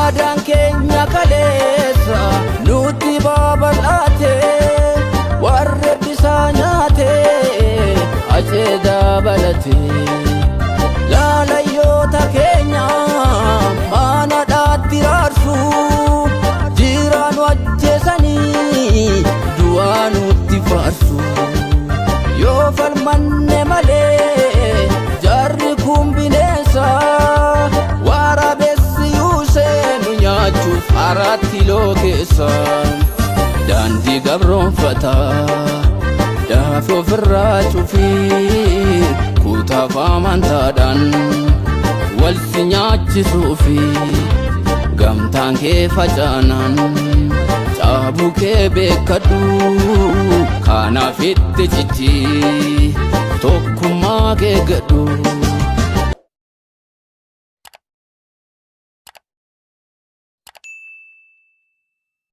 aadaan keenya kaleessa nutti babal'ate warra bisaa nyaate acheedaa balate laalayyoota keenya mana dhaatti raarsu jiraan wajjeessanii du'aa nutti faarsu yoo falmanne malee jarri kun bineensa waraabessi yuuseenu nyaachuuf haratti lookeessa daandii gabroonfataa daafii ofirraa cufii kutaaf amantaadhaan wal si nyaachisuufi gamtaan kee facaanaan caabuu kee beekadhu kanaaf itti cichi tokkummaa kee gadhu.